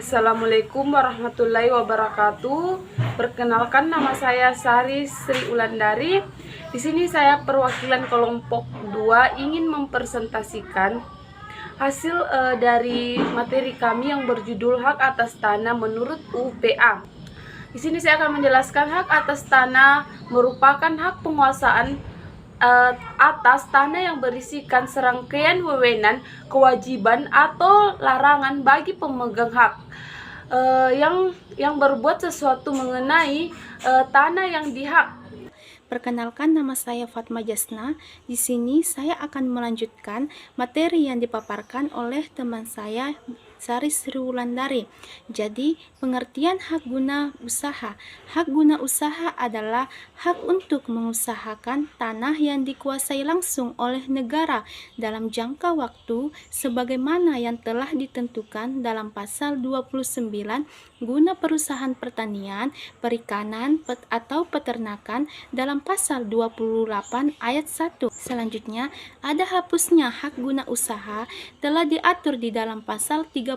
Assalamualaikum warahmatullahi wabarakatuh. Perkenalkan, nama saya Sari Sri Ulandari. Di sini saya perwakilan kelompok 2 ingin mempresentasikan hasil dari materi kami yang berjudul Hak Atas Tanah menurut UPA. Di sini saya akan menjelaskan hak atas tanah merupakan hak penguasaan atas tanah yang berisikan serangkaian wewenang, kewajiban atau larangan bagi pemegang hak yang berbuat sesuatu mengenai tanah yang dihak. Perkenalkan, nama saya Fatma Jasna. Di sini saya akan melanjutkan materi yang dipaparkan oleh teman saya Sari Sri Wulandari. Jadi, pengertian hak guna usaha. Hak guna usaha adalah hak untuk mengusahakan tanah yang dikuasai langsung oleh negara dalam jangka waktu sebagaimana yang telah ditentukan dalam pasal 29 guna perusahaan pertanian, perikanan, atau peternakan dalam pasal 28 ayat 1. Selanjutnya, ada hapusnya hak guna usaha telah diatur di dalam pasal 34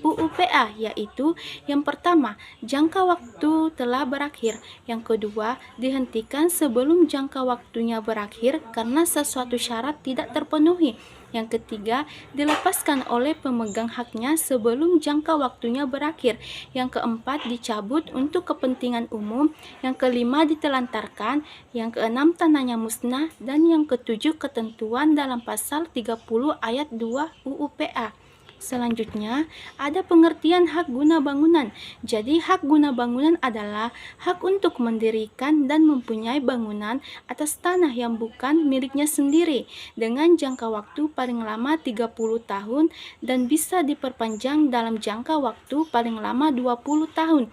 UUPA, yaitu yang pertama, jangka waktu telah berakhir. Yang kedua, dihentikan sebelum jangka waktunya berakhir karena sesuatu syarat tidak terpenuhi. Yang ketiga, dilepaskan oleh pemegang haknya sebelum jangka waktunya berakhir. Yang keempat, dicabut untuk kepentingan umum. Yang kelima, ditelantarkan. Yang keenam, tanahnya musnah. Dan yang ketujuh, ketentuan dalam pasal 30 ayat 2 UUPA. Selanjutnya, ada pengertian hak guna bangunan. Jadi, hak guna bangunan adalah hak untuk mendirikan dan mempunyai bangunan atas tanah yang bukan miliknya sendiri dengan jangka waktu paling lama 30 tahun dan bisa diperpanjang dalam jangka waktu paling lama 20 tahun.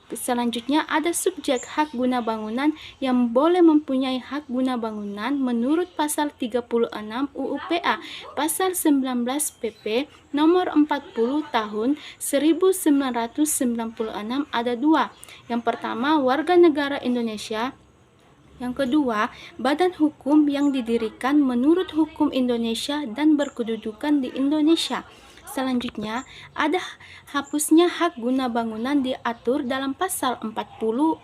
Selanjutnya, ada subjek hak guna bangunan yang boleh mempunyai hak guna bangunan menurut pasal 36 UUPA, pasal 19 PP nomor 40 tahun 1996 ada 2. Yang pertama, warga negara Indonesia. Yang kedua, badan hukum yang didirikan menurut hukum Indonesia dan berkedudukan di Indonesia. Selanjutnya, ada hapusnya hak guna bangunan diatur dalam pasal 40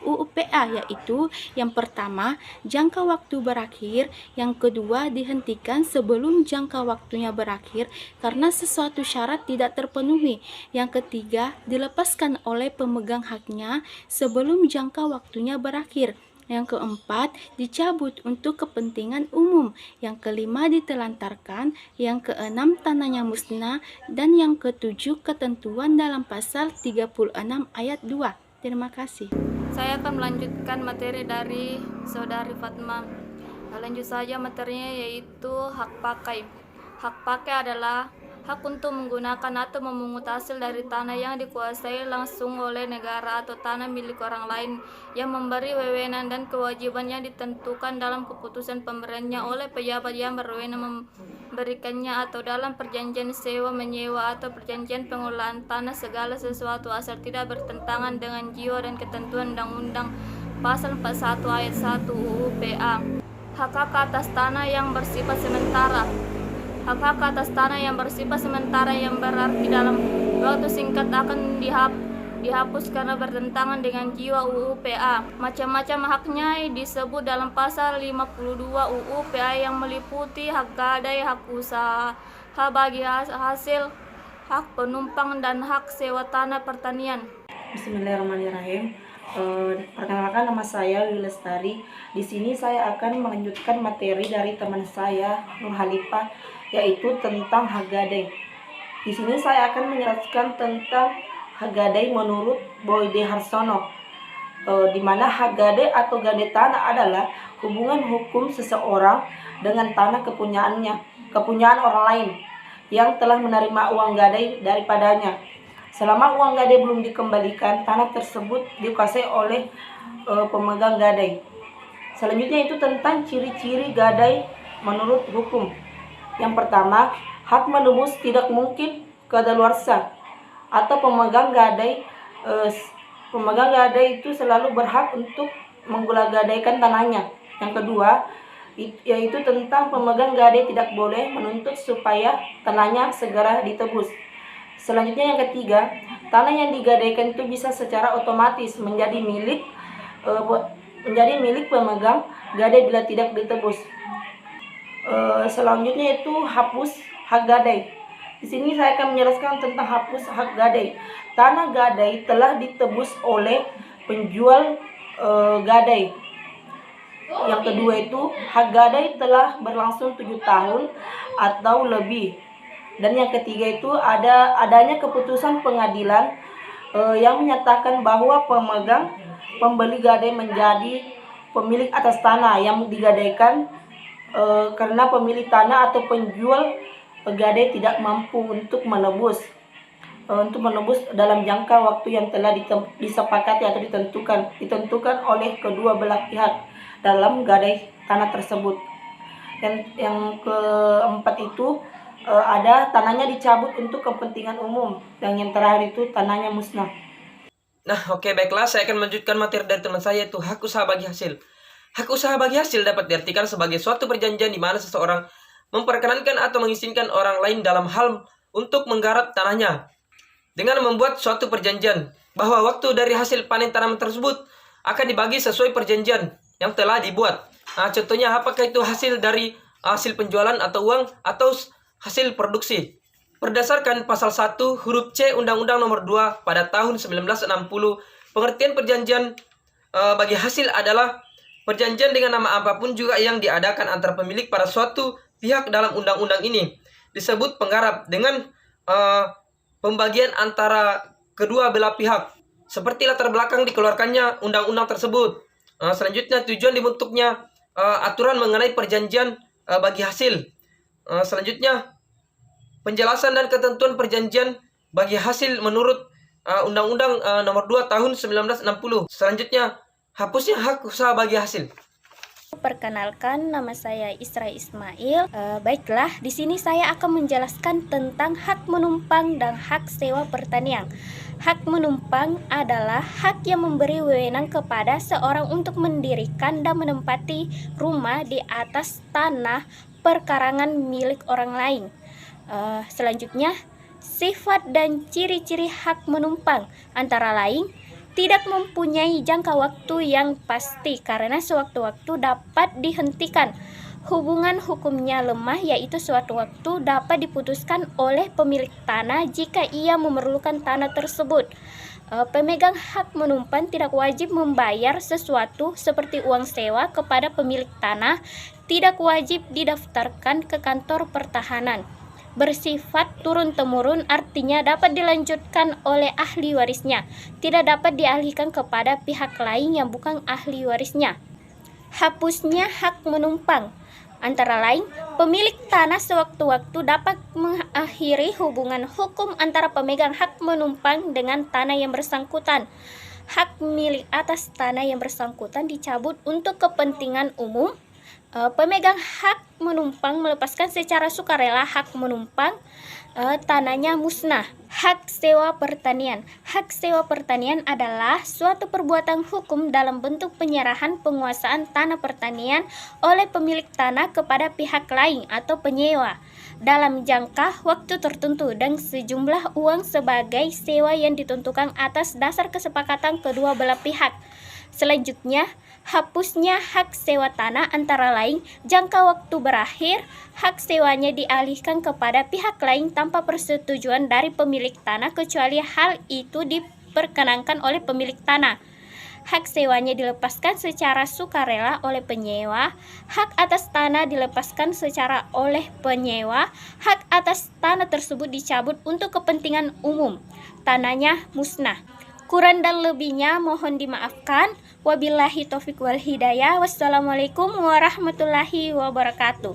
UUPA, yaitu yang pertama, jangka waktu berakhir, yang kedua, dihentikan sebelum jangka waktunya berakhir karena sesuatu syarat tidak terpenuhi, yang ketiga, dilepaskan oleh pemegang haknya sebelum jangka waktunya berakhir, yang keempat, dicabut untuk kepentingan umum. Yang kelima, ditelantarkan. Yang keenam, tanahnya musnah. Dan yang ketujuh, ketentuan dalam pasal 36 ayat 2. Terima kasih. Saya akan melanjutkan materi dari Saudari Fatma. Lanjut saja materinya, yaitu hak pakai. Hak pakai adalah hak untuk menggunakan atau memungut hasil dari tanah yang dikuasai langsung oleh negara atau tanah milik orang lain yang memberi wewenang dan kewajiban yang ditentukan dalam keputusan pemberiannya oleh pejabat yang berwenang memberikannya atau dalam perjanjian sewa menyewa atau perjanjian pengelolaan tanah segala sesuatu asal tidak bertentangan dengan jiwa dan ketentuan undang-undang pasal 41 ayat 1 UUPA. Hak-hak atas tanah yang bersifat sementara. Hak-hak atas tanah yang bersifat sementara yang berarti dalam waktu singkat akan dihapus karena bertentangan dengan jiwa UUPA. Macam-macam haknya disebut dalam pasal 52 UUPA yang meliputi hak gadai, hak usaha bagi hasil, hak penumpang, dan hak sewa tanah pertanian. Bismillahirrahmanirrahim. Perkenalkan, nama saya Lili Lestari. Di sini saya akan melanjutkan materi dari teman saya Nur Halifah, yaitu tentang hak gadai. Di sini saya akan menjelaskan tentang hak gadai menurut Boy D. Harsono, di mana hak gadai atau gadai tanah adalah hubungan hukum seseorang dengan tanah kepunyaan orang lain yang telah menerima uang gadai daripadanya. Selama uang gadai belum dikembalikan, tanah tersebut dikuasai oleh pemegang gadai. Selanjutnya itu tentang ciri-ciri gadai menurut hukum. Yang pertama, hak menebus tidak mungkin kadaluarsa atau pemegang gadai itu selalu berhak untuk menggulagadaikan tanahnya. Yang kedua, yaitu tentang pemegang gadai tidak boleh menuntut supaya tanahnya segera ditebus. Selanjutnya yang ketiga, tanah yang digadaikan itu bisa secara otomatis menjadi milik pemegang gadai bila tidak ditebus. Selanjutnya itu hapus hak gadai. Di sini saya akan menjelaskan tentang hapus hak gadai. Tanah gadai telah ditebus oleh penjual gadai. Yang kedua itu hak gadai telah berlangsung 7 tahun atau lebih. Dan yang ketiga itu adanya keputusan pengadilan yang menyatakan bahwa pembeli gadai menjadi pemilik atas tanah yang digadaikan karena pemilik tanah atau penjual gadai tidak mampu untuk menebus dalam jangka waktu yang telah disepakati atau ditentukan oleh kedua belah pihak dalam gadai tanah tersebut. Dan yang keempat itu ada tanahnya dicabut untuk kepentingan umum, dan yang terakhir itu tanahnya musnah. Nah, oke, baiklah, saya akan melanjutkan materi dari teman saya, yaitu hak usaha bagi hasil. Hak usaha bagi hasil dapat diartikan sebagai suatu perjanjian di mana seseorang memperkenankan atau mengizinkan orang lain dalam hal untuk menggarap tanahnya dengan membuat suatu perjanjian bahwa waktu dari hasil panen tanaman tersebut akan dibagi sesuai perjanjian yang telah dibuat. Nah, contohnya apakah itu hasil dari hasil penjualan atau uang atau hasil produksi. Berdasarkan pasal 1 huruf C Undang-Undang Nomor 2 pada tahun 1960, pengertian perjanjian bagi hasil adalah perjanjian dengan nama apapun juga yang diadakan antara pemilik pada suatu pihak dalam undang-undang ini disebut penggarap dengan pembagian antara kedua belah pihak seperti latar belakang dikeluarkannya undang-undang tersebut. Selanjutnya tujuan dibentuknya aturan mengenai perjanjian bagi hasil. Selanjutnya penjelasan dan ketentuan perjanjian bagi hasil menurut Undang-Undang Nomor 2 Tahun 1960. Selanjutnya hapusnya hak usaha bagi hasil. Perkenalkan, nama saya Isra Ismail. Baiklah, di sini saya akan menjelaskan tentang hak menumpang dan hak sewa pertanian. Hak menumpang adalah hak yang memberi wewenang kepada seorang untuk mendirikan dan menempati rumah di atas tanah perkarangan milik orang lain. Selanjutnya, sifat dan ciri-ciri hak menumpang antara lain tidak mempunyai jangka waktu yang pasti karena sewaktu-waktu dapat dihentikan. Hubungan hukumnya lemah, yaitu suatu waktu dapat diputuskan oleh pemilik tanah jika ia memerlukan tanah tersebut. Pemegang hak menumpang tidak wajib membayar sesuatu seperti uang sewa kepada pemilik tanah, tidak wajib didaftarkan ke kantor pertahanan. Bersifat turun-temurun artinya dapat dilanjutkan oleh ahli warisnya, tidak dapat dialihkan kepada pihak lain yang bukan ahli warisnya. Hapusnya hak menumpang antara lain, pemilik tanah sewaktu-waktu dapat mengakhiri hubungan hukum antara pemegang hak menumpang dengan tanah yang bersangkutan. Hak milik atas tanah yang bersangkutan dicabut untuk kepentingan umum. Pemegang hak menumpang melepaskan secara sukarela hak menumpang, tanahnya musnah. Hak sewa pertanian. Hak sewa pertanian adalah suatu perbuatan hukum dalam bentuk penyerahan penguasaan tanah pertanian oleh pemilik tanah kepada pihak lain atau penyewa dalam jangka waktu tertentu dan sejumlah uang sebagai sewa yang ditentukan atas dasar kesepakatan kedua belah pihak. Selanjutnya, hapusnya hak sewa tanah antara lain jangka waktu berakhir, hak sewanya dialihkan kepada pihak lain tanpa persetujuan dari pemilik tanah kecuali hal itu diperkenankan oleh pemilik tanah. Hak sewanya dilepaskan secara sukarela oleh penyewa, hak atas tanah dilepaskan secara oleh penyewa, hak atas tanah tersebut dicabut untuk kepentingan umum, tanahnya musnah. Kurang dan lebihnya mohon dimaafkan. Wabillahi taufiq wal hidayah. Wassalamualaikum warahmatullahi wabarakatuh.